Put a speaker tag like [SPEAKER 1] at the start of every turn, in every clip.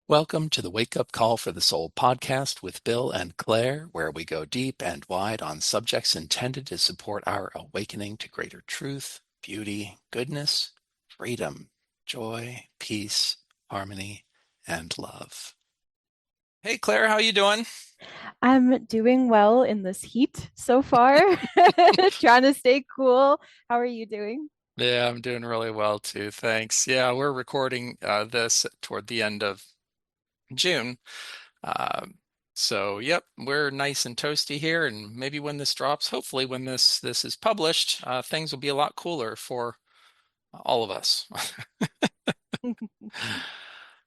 [SPEAKER 1] Welcome to the Wake Up Call for the Soul podcast with Bill and Claire, where we go deep and wide on subjects intended to support our awakening to greater truth, beauty, goodness, freedom, joy, peace, harmony, and love. Hey Claire, how you doing?
[SPEAKER 2] I'm doing well in this heat so far, trying to stay cool. How are you doing?
[SPEAKER 1] Yeah, I'm doing really well too. Thanks. Yeah, we're recording this toward the end of June. Um, so yep, we're nice and toasty here, and maybe when this drops, hopefully when this is published, things will be a lot cooler for all of us.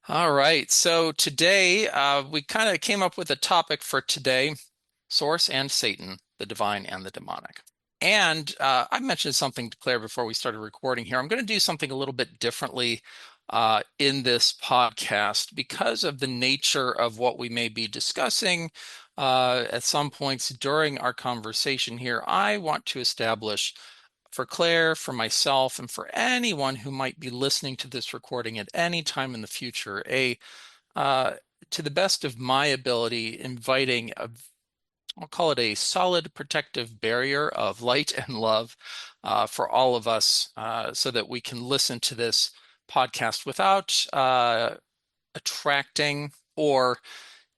[SPEAKER 1] All right, so today we kind of came up with a topic for today: Source and Satan, the divine and the demonic. And I mentioned something to Claire before we started recording here. I'm going to do something a little bit differently in this podcast because of the nature of what we may be discussing at some points during our conversation here. I want to establish for Claire, for myself, and for anyone who might be listening to this recording at any time in the future, uh, to the best of my ability, inviting I'll call it a solid protective barrier of light and love for all of us so that we can listen to this podcast without attracting, or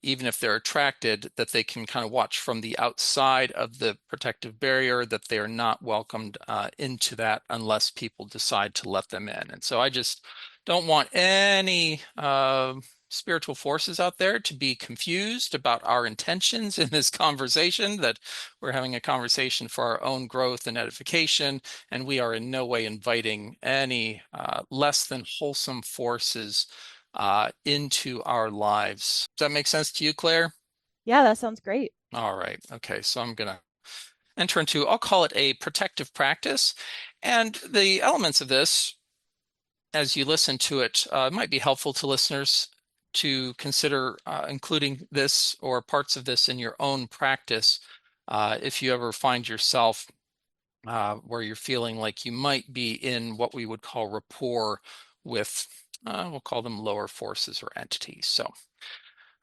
[SPEAKER 1] even if they're attracted, that they can kind of watch from the outside of the protective barrier, that they are not welcomed into that unless people decide to let them in. And so I just don't want any spiritual forces out there to be confused about our intentions in this conversation, that we're having a conversation for our own growth and edification, and we are in no way inviting any less than wholesome forces into our lives. Does that make sense to you, Claire?
[SPEAKER 2] Yeah, that sounds great.
[SPEAKER 1] All right. Okay. So I'm going to enter into, I'll call it a protective practice. And the elements of this, as you listen to it, might be helpful to listeners to consider including this or parts of this in your own practice. If you ever find yourself where you're feeling like you might be in what we would call rapport with, we'll call them lower forces or entities. So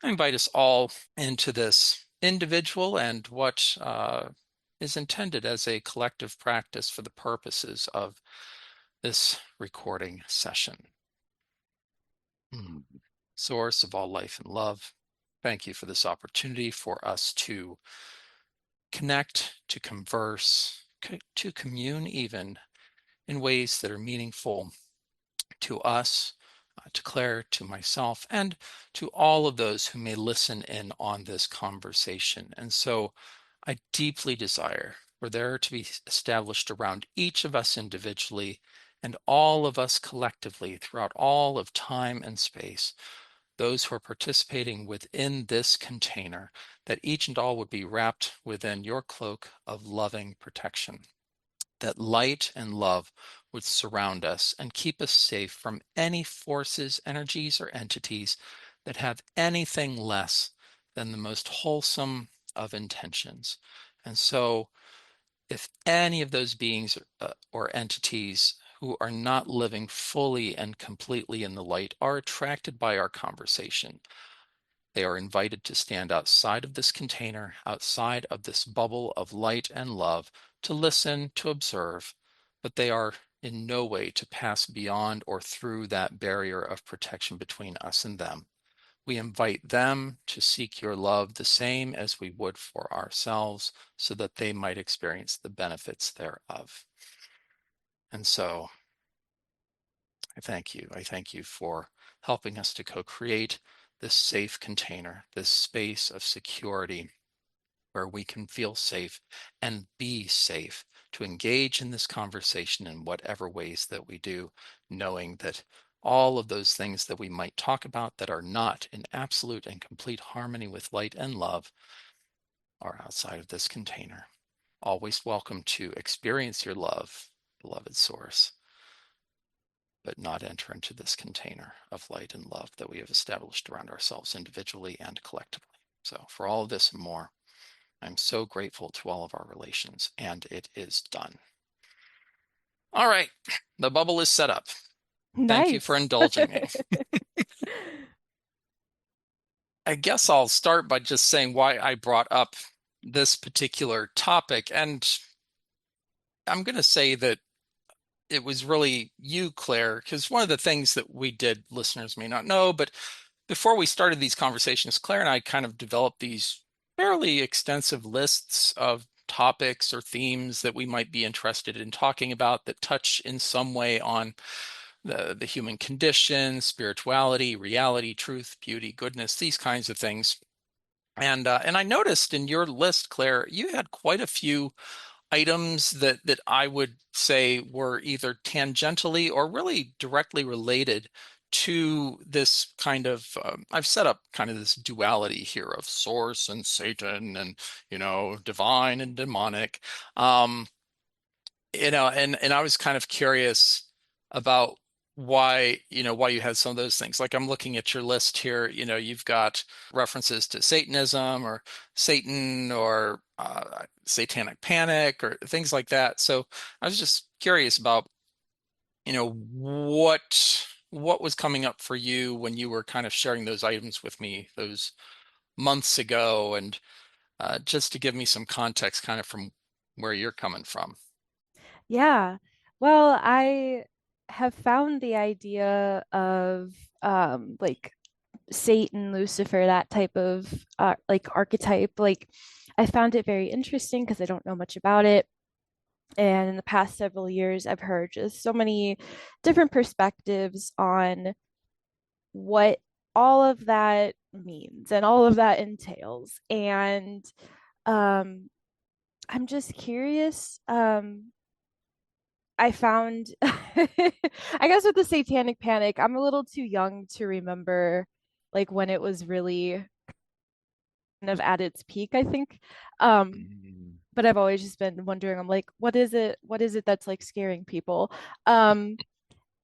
[SPEAKER 1] I invite us all into this individual and what is intended as a collective practice for the purposes of this recording session. Hmm. Source of all life and love, thank you for this opportunity for us to connect, to converse, to commune even in ways that are meaningful to us, to Claire, to myself, and to all of those who may listen in on this conversation. And so I deeply desire for there to be established around each of us individually and all of us collectively throughout all of time and space, those who are participating within this container, that each and all would be wrapped within your cloak of loving protection, that light and love would surround us and keep us safe from any forces, energies, or entities that have anything less than the most wholesome of intentions. And so, if any of those beings or entities who are not living fully and completely in the light are attracted by our conversation, they are invited to stand outside of this container, outside of this bubble of light and love, to listen, to observe, but they are in no way to pass beyond or through that barrier of protection between us and them. We invite them to seek your love the same as we would for ourselves, so that they might experience the benefits thereof. And so I thank you. I thank you for helping us to co-create this safe container, this space of security where we can feel safe and be safe to engage in this conversation in whatever ways that we do, knowing that all of those things that we might talk about that are not in absolute and complete harmony with light and love are outside of this container. Always welcome to experience your love, beloved source, but not enter into this container of light and love that we have established around ourselves individually and collectively. So, for all of this and more, I'm so grateful to all of our relations, and it is done. All right, the bubble is set up. Thank you for
[SPEAKER 2] Nice.
[SPEAKER 1] indulging me. I guess I'll start by just saying why I brought up this particular topic. And I'm going to say that it was really you, Claire, because one of the things that we did, listeners may not know, but before we started these conversations, Claire and I kind of developed these fairly extensive lists of topics or themes that we might be interested in talking about that touch in some way on the human condition, spirituality, reality, truth, beauty, goodness, these kinds of things. And I noticed in your list, Claire, you had quite a few items that I would say were either tangentially or really directly related to this kind of I've set up kind of this duality here of source and Satan and divine and demonic. Um, and I was kind of curious about why you had some of those things. Like I'm looking at your list here, you've got references to Satanism or Satan or satanic panic or things like that. So I was just curious about, what was coming up for you when you were kind of sharing those items with me those months ago, and just to give me some context kind of from where you're coming from.
[SPEAKER 2] Yeah. Well, I have found the idea of like Satan, Lucifer, that type of like archetype. Like I found it very interesting because I don't know much about it. And in the past several years, I've heard just so many different perspectives on what all of that means and all of that entails. And um, I'm just curious. I found, I guess with the Satanic Panic, I'm a little too young to remember like when it was really kind of at its peak, I think. Um,
[SPEAKER 1] Mm.
[SPEAKER 2] but I've always just been wondering, I'm like, what is it? What is it that's like scaring people? Um,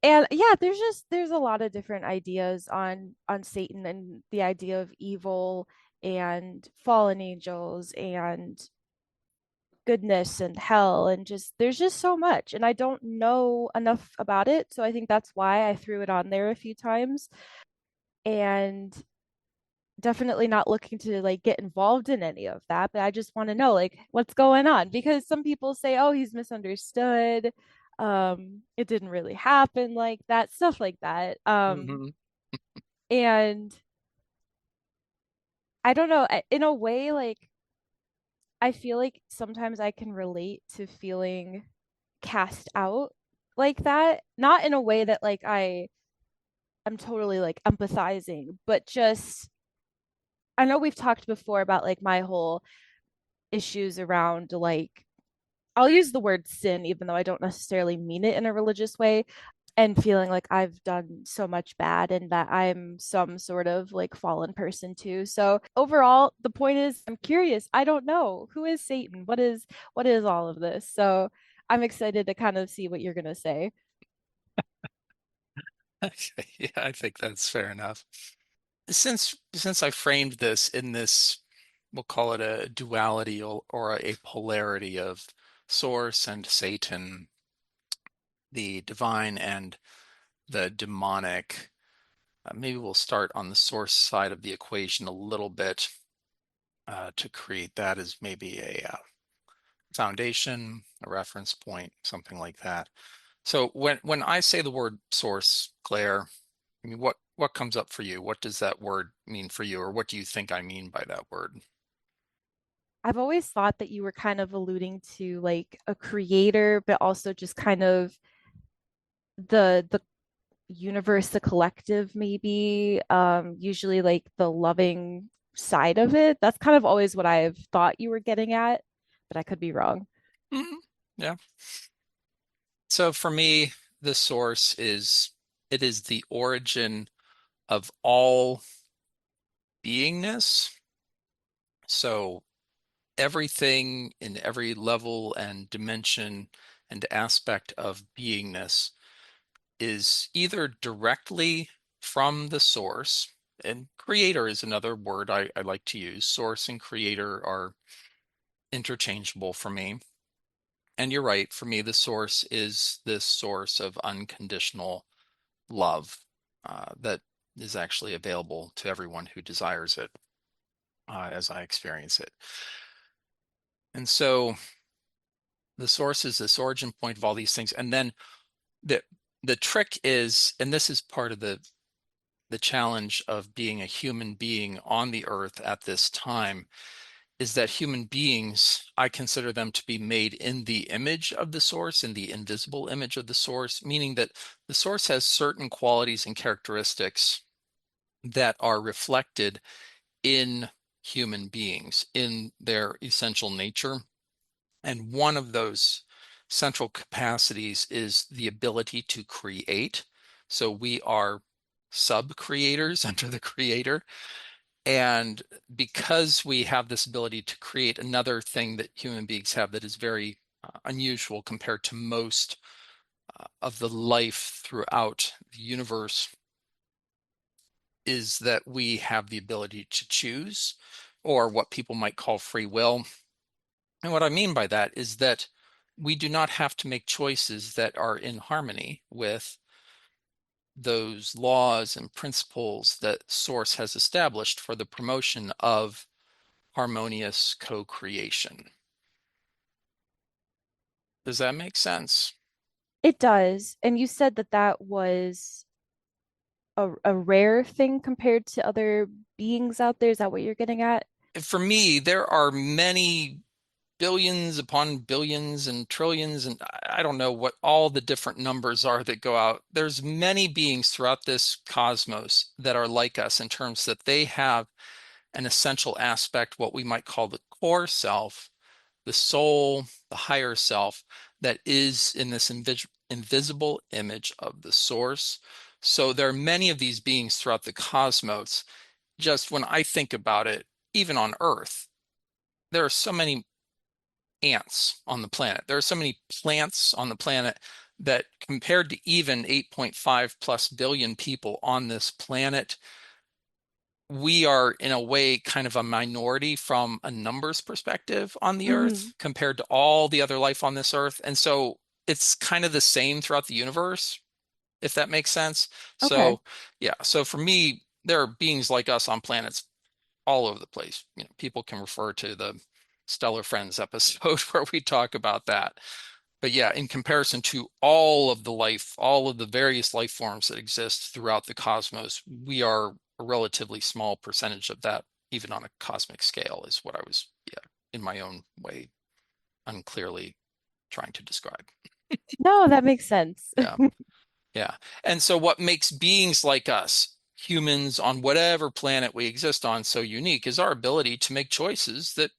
[SPEAKER 2] and yeah, there's a lot of different ideas on Satan and the idea of evil and fallen angels and goodness and hell and just there's just so much and I don't know enough about it, so I think that's why I threw it on there a few times, and definitely not looking to like get involved in any of that, but I just want to know like what's going on because some people say, oh, he's misunderstood, it didn't really happen like that, stuff like that.
[SPEAKER 1] Hmm.
[SPEAKER 2] And I don't know, in a way, like I feel like sometimes I can relate to feeling cast out like that. Not in a way that like I'm totally like empathizing, but just I know we've talked before about like my whole issues around like I'll use the word sin even though I don't necessarily mean it in a religious way, and feeling like I've done so much bad and that I'm some sort of like fallen person too. So overall, the point is I'm curious. I don't know. Who is Satan? What is all of this? So I'm excited to kind of see what you're gonna say.
[SPEAKER 1] Okay, yeah, I think that's fair enough. Since I framed this in this, we'll call it a duality or a polarity of source and Satan, the divine and the demonic. Maybe we'll start on the source side of the equation a little bit to create that as maybe a foundation, a reference point, something like that. So when I say the word source, Claire, I mean, what comes up for you? What does that word mean for you, or what do you think I mean by that word?
[SPEAKER 2] I've always thought that you were kind of alluding to like a creator, but also just kind of the universe, the collective, maybe. Usually like the loving side of it. That's kind of always what I've thought you were getting at, but I could be wrong.
[SPEAKER 1] Mhm. Yeah. So for me, the source it is the origin of all beingness. So everything in every level and dimension and aspect of beingness is either directly from the source, and creator is another word I like to use. Source and creator are interchangeable for me. And you're right, for me, the source is this source of unconditional love that is actually available to everyone who desires it, as I experience it. And so the source is this origin point of all these things. And then the the trick is, and this is part of the challenge of being a human being on the earth at this time, is that human beings, I consider them to be made in the image of the source, in the invisible image of the source, meaning that the source has certain qualities and characteristics that are reflected in human beings, in their essential nature. And one of those central capacities is the ability to create. So we are sub-creators under the creator. And because we have this ability to create, another thing that human beings have that is very unusual compared to most of the life throughout the universe is that we have the ability to choose, or what people might call free will. And what I mean by that is that we do not have to make choices that are in harmony with those laws and principles that Source has established for the promotion of harmonious co-creation. Does that make sense?
[SPEAKER 2] It does. And you said that that was a rare thing compared to other beings out there. Is that what you're getting at?
[SPEAKER 1] For me, there are many billions upon billions and trillions, and I don't know what all the different numbers are that go out. There's many beings throughout this cosmos that are like us in terms that they have an essential aspect, what we might call the core self, the soul, the higher self, that is in this invisible image of the source. So there are many of these beings throughout the cosmos. Just when I think about it, even on Earth, there are so many ants on the planet. There are so many plants on the planet that compared to even 8.5 plus billion people on this planet, we are in a way kind of a minority from a numbers perspective on the
[SPEAKER 2] Hmm.
[SPEAKER 1] earth compared to all the other life on this earth. And so it's kind of the same throughout the universe, if that makes sense.
[SPEAKER 2] Okay.
[SPEAKER 1] So yeah, so for me, there are beings like us on planets all over the place. You know, people can refer to the Stellar Friends episode where we talk about that. But yeah, in comparison to all of the life, all of the various life forms that exist throughout the cosmos, we are a relatively small percentage of that, even on a cosmic scale, is what I was, yeah, in my own way, unclearly trying to describe.
[SPEAKER 2] No, that makes sense.
[SPEAKER 1] Yeah, yeah. And so what makes beings like us, humans on whatever planet we exist on, so unique is our ability to make choices that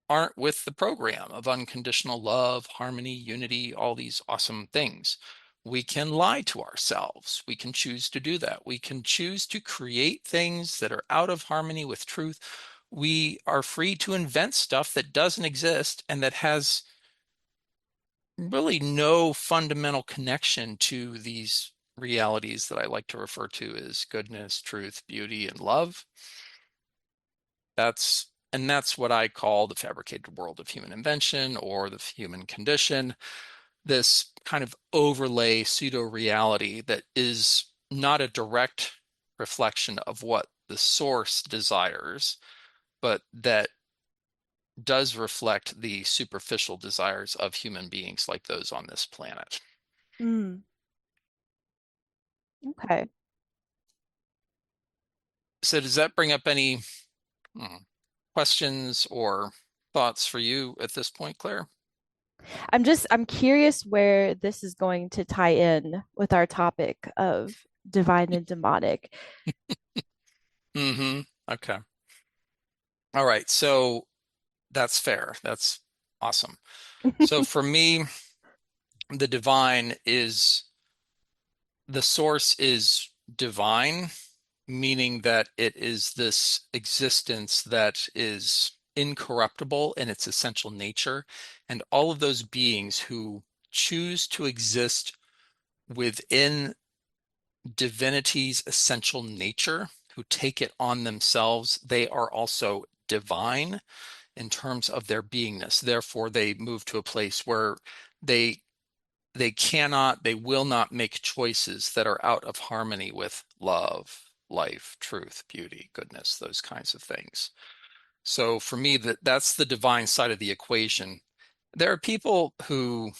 [SPEAKER 1] aren't with the program of unconditional love, harmony, unity, all these awesome things. We can lie to ourselves. We can choose to do that. We can choose to create things that are out of harmony with truth. We are free to invent stuff that doesn't exist and that has really no fundamental connection to these realities that I like to refer to as goodness, truth, beauty, and love. That's what I call the fabricated world of human invention or the human condition, this kind of overlay pseudo reality that is not a direct reflection of what the source desires, but that does reflect the superficial desires of human beings like those on this planet.
[SPEAKER 2] Mm, okay.
[SPEAKER 1] So does that bring up any hmm, questions or thoughts for you at this point, Claire?
[SPEAKER 2] I'm curious where this is going to tie in with our topic of divine and demonic.
[SPEAKER 1] Mm-hmm. Okay. All right. So that's fair. That's awesome. So for me, the divine is the source is divine, meaning that it is this existence that is incorruptible in its essential nature. And all of those beings who choose to exist within divinity's essential nature, who take it on themselves, they are also divine in terms of their beingness. Therefore, they move to a place where they they cannot, they will not make choices that are out of harmony with love, life, truth, beauty, goodness, those kinds of things. So for me, that's the divine side of the equation. There are people who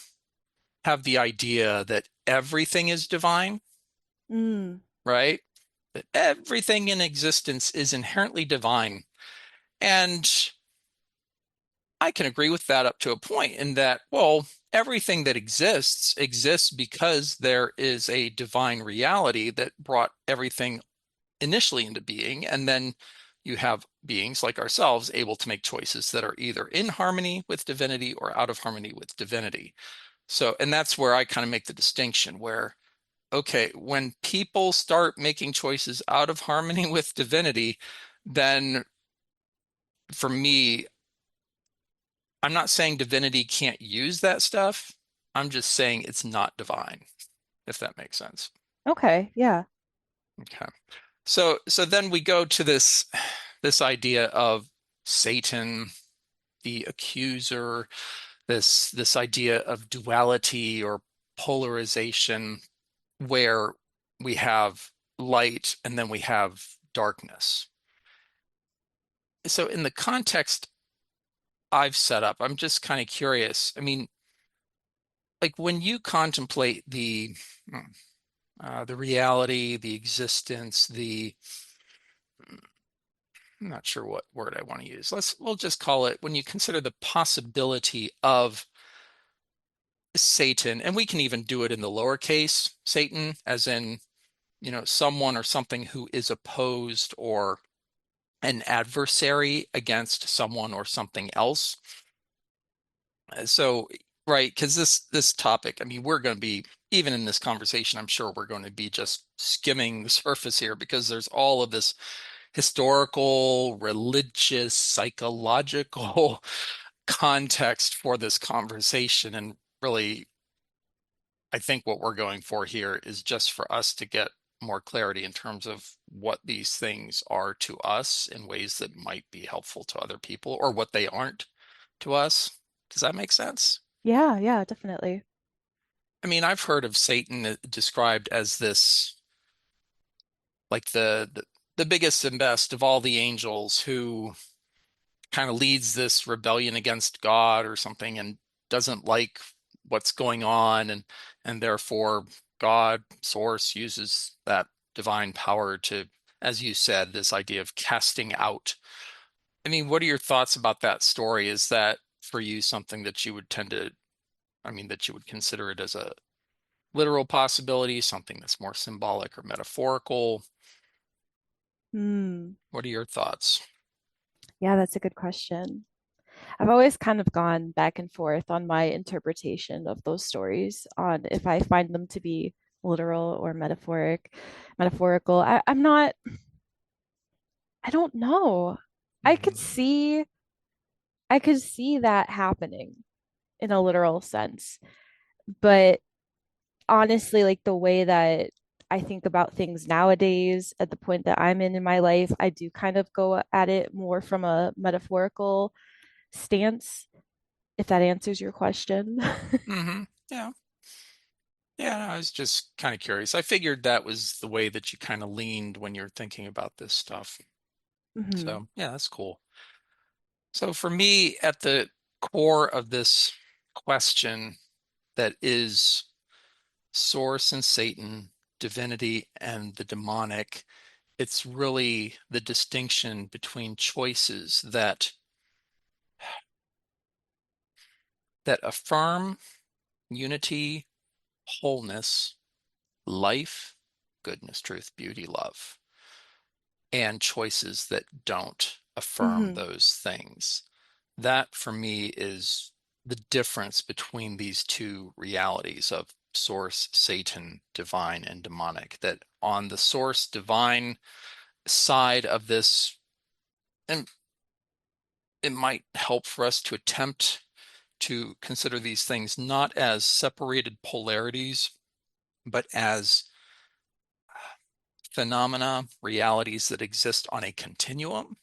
[SPEAKER 1] have the idea that everything is divine,
[SPEAKER 2] Mm.
[SPEAKER 1] right? That everything in existence is inherently divine. And I can agree with that up to a point in that, well, everything that exists because there is a divine reality that brought everything initially into being. And then you have beings like ourselves able to make choices that are either in harmony with divinity or out of harmony with divinity. So, and that's where I kind of make the distinction where, okay, when people start making choices out of harmony with divinity, then for me, I'm not saying divinity can't use that stuff. I'm just saying it's not divine, if that makes sense.
[SPEAKER 2] Okay, yeah.
[SPEAKER 1] Okay. So then we go to this idea of Satan, the accuser, this idea of duality or polarization, where we have light and then we have darkness. So in the context I've set up, I'm just kind of curious. I mean, like when you contemplate the reality, the existence, I'm not sure what word I want to use. We'll just call it when you consider the possibility of Satan, and we can even do it in the lowercase Satan, as in, someone or something who is opposed or an adversary against someone or something else. So, right, because this topic, I mean, we're going to be even in this conversation, I'm sure we're going to be just skimming the surface here because there's all of this historical, religious, psychological context for this conversation. And really, I think what we're going for here is just for us to get more clarity in terms of what these things are to us in ways that might be helpful to other people or what they aren't to us. Does that make sense?
[SPEAKER 2] Yeah, yeah, definitely.
[SPEAKER 1] I mean, I've heard of Satan described as this, like the biggest and best of all the angels who kind of leads this rebellion against God or something and doesn't like what's going on and therefore God source uses that divine power to, as you said, this idea of casting out. I mean, what are your thoughts about that story? Is that for you something that you would tend to, I mean, that you would consider it as a literal possibility, something that's more symbolic or metaphorical?
[SPEAKER 2] Hmm.
[SPEAKER 1] What are your thoughts?
[SPEAKER 2] Yeah, that's a good question. I've always kind of gone back and forth on my interpretation of those stories, on if I find them to be literal or metaphorical. I'm not, I don't know. I could
[SPEAKER 1] Mhm.
[SPEAKER 2] see, I could see that happening in a literal sense, but honestly, like the way that I think about things nowadays at the point that I'm in my life, I do kind of go at it more from a metaphorical stance, if that answers your question.
[SPEAKER 1] Yeah. Yeah, no, I was just kind of curious. I figured that was the way that you kind of leaned when you're thinking about this stuff.
[SPEAKER 2] Hmm.
[SPEAKER 1] So, yeah, that's cool. So, for me, at the core of this question that is source and Satan, divinity and the demonic, it's really the distinction between choices that affirm unity, wholeness, life, goodness, truth, beauty, love, and choices that don't affirm
[SPEAKER 2] Hmm.
[SPEAKER 1] those things. That for me is the difference between these two realities of source, Satan, divine, and demonic. That on the source, divine side of this, and it might help for us to attempt to consider these things not as separated polarities, but as phenomena, realities that exist on a continuum.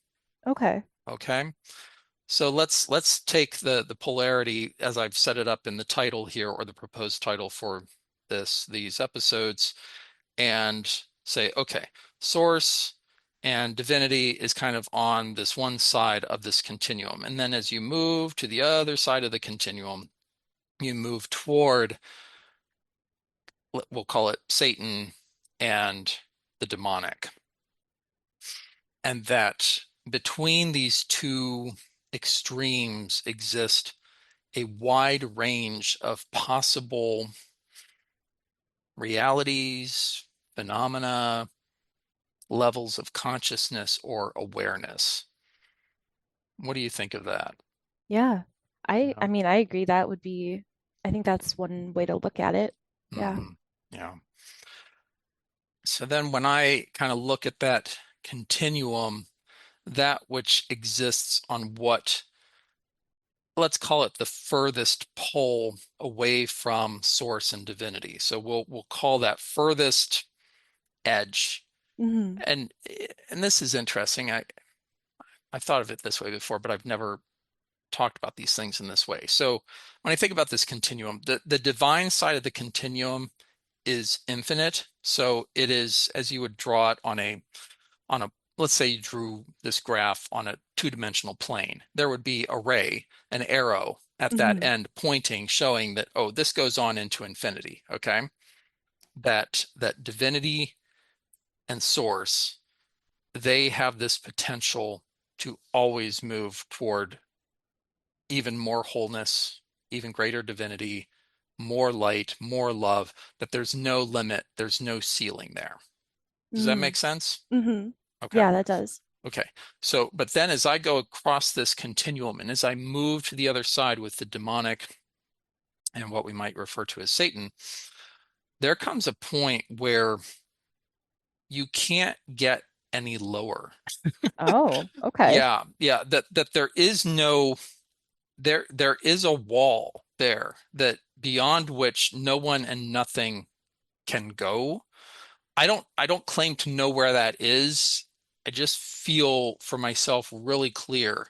[SPEAKER 2] Okay.
[SPEAKER 1] Okay. So let's take the polarity as I've set it up in the title here or the proposed title for these episodes. And say, okay, source and divinity is kind of on this one side of this continuum. And then as you move to the other side of the continuum, you move toward, we'll call it Satan and the demonic. And that between these two extremes exist a wide range of possible realities, phenomena, levels of consciousness or awareness. What do you think of that?
[SPEAKER 2] Yeah. I
[SPEAKER 1] Yeah.
[SPEAKER 2] mean, I agree that would be, I think that's one way to look at it. Yeah.
[SPEAKER 1] Hmm. Yeah. So then when I kind of look at that continuum, that which exists on what, let's call it the furthest pole away from source and divinity. So we'll call that furthest edge.
[SPEAKER 2] Hmm.
[SPEAKER 1] And this is interesting. I've thought of it this way before, but I've never talked about these things in this way. So when I think about this continuum, the divine side of the continuum is infinite. So it is as you would draw it on a let's say you drew this graph on a two-dimensional plane. There would be a ray, an arrow at that
[SPEAKER 2] Hmm.
[SPEAKER 1] end pointing, showing that, oh, this goes on into infinity. Okay. That divinity and source, they have this potential to always move toward even more wholeness, even greater divinity, more light, more love, that there's no limit, there's no ceiling there. Does that
[SPEAKER 2] Hmm.
[SPEAKER 1] make sense?
[SPEAKER 2] Hmm.
[SPEAKER 1] Okay.
[SPEAKER 2] Yeah, that does.
[SPEAKER 1] Okay. So, but then as I go across this continuum and as I move to the other side with the demonic and what we might refer to as Satan, there comes a point where you can't get any lower.
[SPEAKER 2] Oh, okay.
[SPEAKER 1] Yeah, yeah, that there is no there is a wall there that beyond which no one and nothing can go. I don't claim to know where that is. I just feel for myself really clear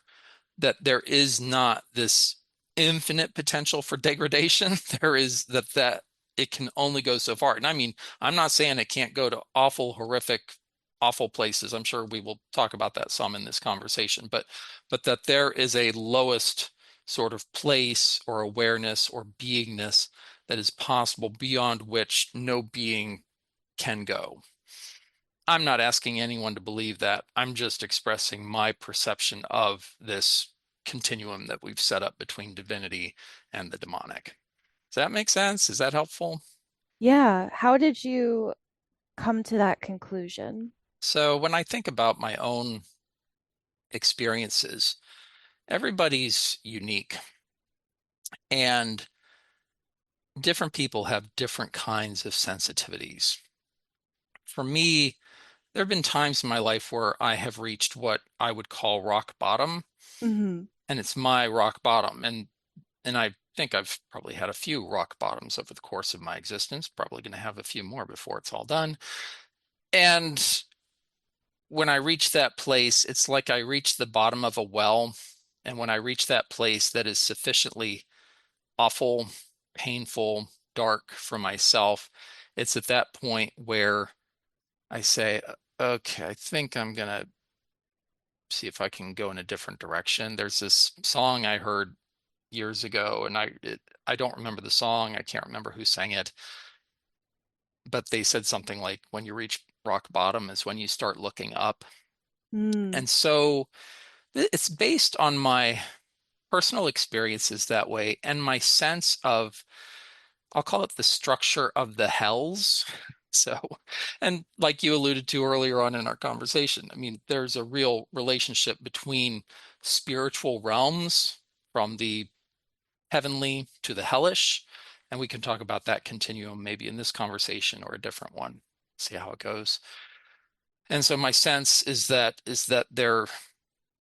[SPEAKER 1] that there is not this infinite potential for degradation. There is that it can only go so far. And I mean, I'm not saying it can't go to awful, horrific, awful places. I'm sure we will talk about that some in this conversation, but that there is a lowest sort of place or awareness or beingness that is possible beyond which no being can go. I'm not asking anyone to believe that. I'm just expressing my perception of this continuum that we've set up between divinity and the demonic. Does that make sense? Is that helpful?
[SPEAKER 2] Yeah. How did you come to that conclusion?
[SPEAKER 1] So, when I think about my own experiences, everybody's unique and different people have different kinds of sensitivities. For me, there have been times in my life where I have reached what I would call rock bottom,
[SPEAKER 2] Hmm.
[SPEAKER 1] and it's my rock bottom. And I think I've probably had a few rock bottoms over the course of my existence, probably going to have a few more before it's all done. And when I reach that place, it's like I reach the bottom of a well. And when I reach that place that is sufficiently awful, painful, dark for myself, it's at that point where I say, okay, I think I'm going to see if I can go in a different direction. There's this song I heard years ago, and I don't remember the song. I can't remember who sang it, but they said something like, "When you reach rock bottom is when you start looking up."
[SPEAKER 2] Mm.
[SPEAKER 1] And so it's based on my personal experiences that way and my sense of, I'll call it the structure of the hells. So, and like you alluded to earlier on in our conversation, I mean, there's a real relationship between spiritual realms from the heavenly to the hellish. And we can talk about that continuum maybe in this conversation or a different one, see how it goes. And so my sense is that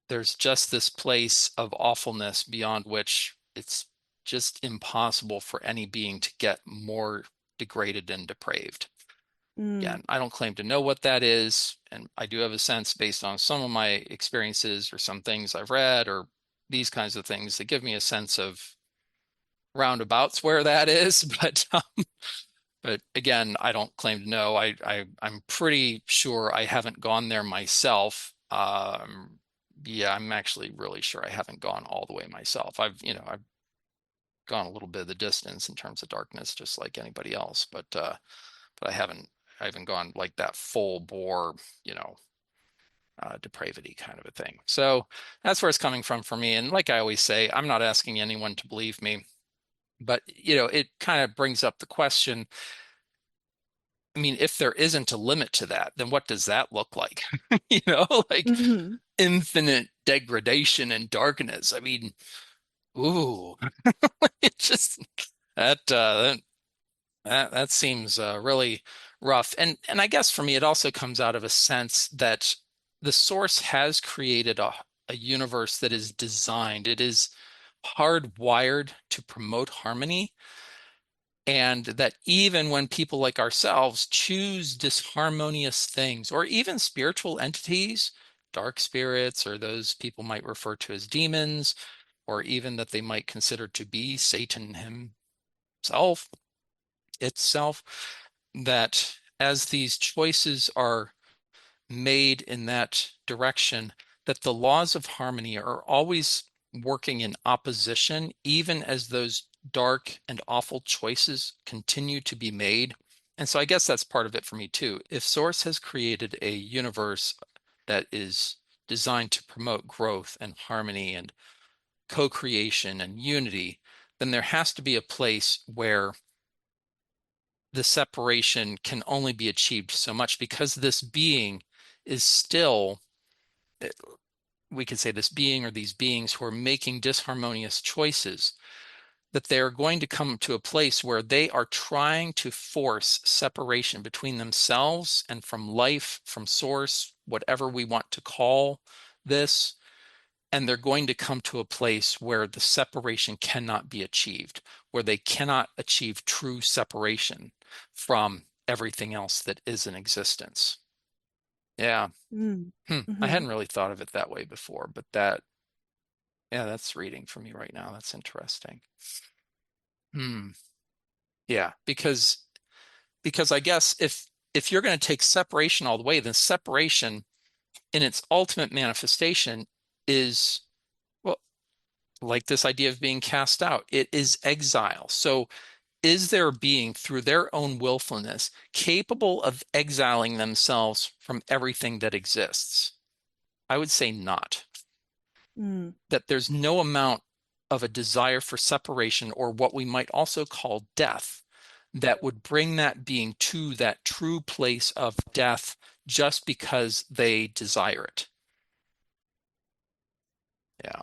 [SPEAKER 1] there's just this place of awfulness beyond which it's just impossible for any being to get more degraded and depraved.
[SPEAKER 2] Mm.
[SPEAKER 1] Again, I don't claim to know what that is, and I do have a sense based on some of my experiences or some things I've read or these kinds of things that give me a sense of roundabouts where that is, but But again, I don't claim to know. I'm pretty sure I haven't gone there myself. Yeah, I'm actually really sure I haven't gone all the way myself. I've gone a little bit of the distance in terms of darkness, just like anybody else. But I haven't gone like that full bore, you know, depravity kind of a thing. So that's where it's coming from for me. And like I always say, I'm not asking anyone to believe me, but it kind of brings up the question. I mean, if there isn't a limit to that, then what does that look like? Like
[SPEAKER 2] Hmm.
[SPEAKER 1] infinite degradation and darkness. I mean, ooh, it just that seems really rough. And I guess for me, it also comes out of a sense that the source has created a universe that is designed. It is hardwired to promote harmony. And that even when people like ourselves choose disharmonious things, or even spiritual entities, dark spirits, or those people might refer to as demons, or even that they might consider to be Satan himself, itself, that as these choices are made in that direction, that the laws of harmony are always working in opposition, even as those dark and awful choices continue to be made. And so I guess that's part of it for me too. If Source has created a universe that is designed to promote growth and harmony and co-creation and unity, then there has to be a place where the separation can only be achieved so much because this being is still, we could say this being or these beings who are making disharmonious choices, that they are going to come to a place where they are trying to force separation between themselves and from life, from source, whatever we want to call this. And they're going to come to a place where the separation cannot be achieved, where they cannot achieve true separation from everything else that is in existence. Yeah.
[SPEAKER 2] Mm.
[SPEAKER 1] I
[SPEAKER 2] Hmm.
[SPEAKER 1] hadn't really thought of it that way before, but yeah, that's reading for me right now. That's interesting. Hmm. Yeah, because I guess if you're going to take separation all the way, then separation in its ultimate manifestation is, well, like this idea of being cast out. It is exile. So is there a being through their own willfulness capable of exiling themselves from everything that exists? I would say not.
[SPEAKER 2] Mm.
[SPEAKER 1] That there's no amount of a desire for separation or what we might also call death that would bring that being to that true place of death just because they desire it. Yeah.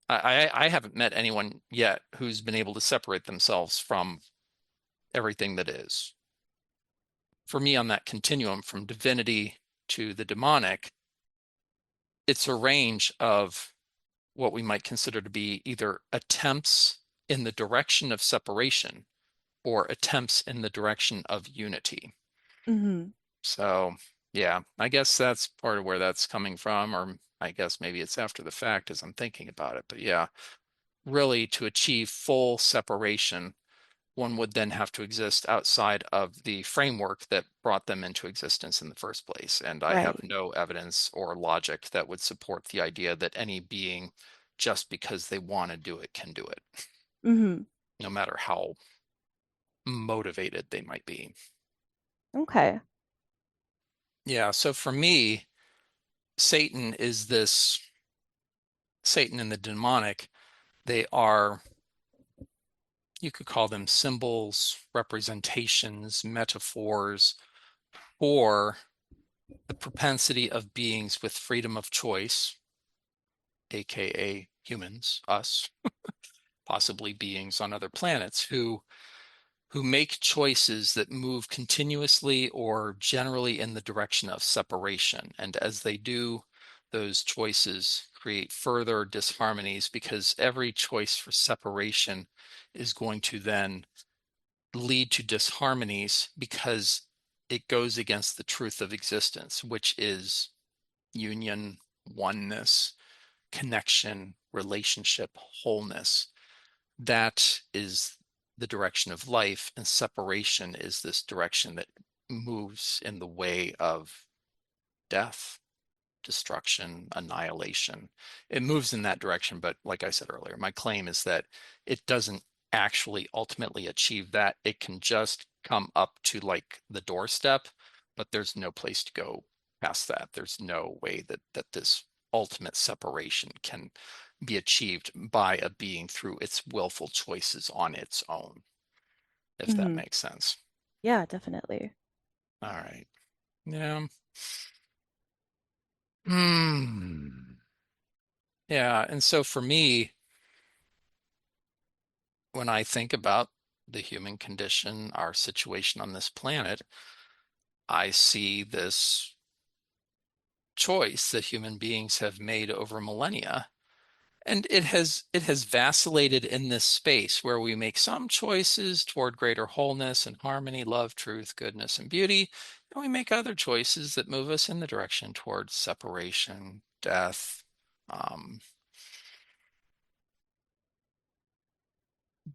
[SPEAKER 1] I haven't met anyone yet who's been able to separate themselves from everything that is. For me, on that continuum from divinity to the demonic, it's a range of what we might consider to be either attempts in the direction of separation or attempts in the direction of unity.
[SPEAKER 2] Hmm.
[SPEAKER 1] So, yeah, I guess that's part of where that's coming from, or I guess maybe it's after the fact as I'm thinking about it. But yeah, really to achieve full separation, one would then have to exist outside of the framework that brought them into existence in the first place. And I have
[SPEAKER 2] Right.
[SPEAKER 1] no evidence or logic that would support the idea that any being, just because they want to do it, can do it,
[SPEAKER 2] Hmm.
[SPEAKER 1] no matter how motivated they might be.
[SPEAKER 2] Okay.
[SPEAKER 1] Yeah, so for me, Satan is this Satan and the demonic. They are, you could call them symbols, representations, metaphors for the propensity of beings with freedom of choice, aka humans, us, possibly beings on other planets who make choices that move continuously or generally in the direction of separation. And as they do, those choices create further disharmonies because every choice for separation is going to then lead to disharmonies because it goes against the truth of existence, which is union, oneness, connection, relationship, wholeness. That is the direction of life, and separation is this direction that moves in the way of death, destruction, annihilation. It moves in that direction, but like I said earlier, my claim is that it doesn't actually ultimately achieve that. It can just come up to like the doorstep, but there's no place to go past that. There's no way that this ultimate separation can be achieved by a being through its willful choices on its own, if that
[SPEAKER 2] Hmm.
[SPEAKER 1] makes sense.
[SPEAKER 2] Yeah, definitely.
[SPEAKER 1] All right. Yeah. Hmm. Yeah. And so for me, when I think about the human condition, our situation on this planet, I see this choice that human beings have made over millennia. And it has vacillated in this space where we make some choices toward greater wholeness and harmony, love, truth, goodness, and beauty, and we make other choices that move us in the direction towards separation, death, um,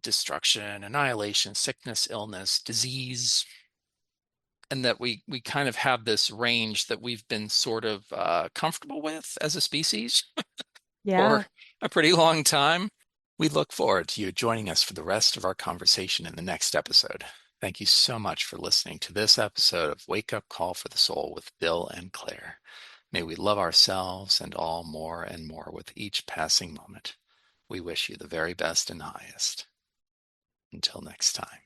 [SPEAKER 1] destruction, annihilation, sickness, illness, disease, and that we kind of have this range that we've been sort of comfortable with as a species
[SPEAKER 2] Yeah.
[SPEAKER 1] for a pretty long time. We look forward to you joining us for the rest of our conversation in the next episode. Thank you so much for listening to this episode of Wake Up Call for the Soul with Bill and Claire. May we love ourselves and all more and more with each passing moment. We wish you the very best and highest. Until next time.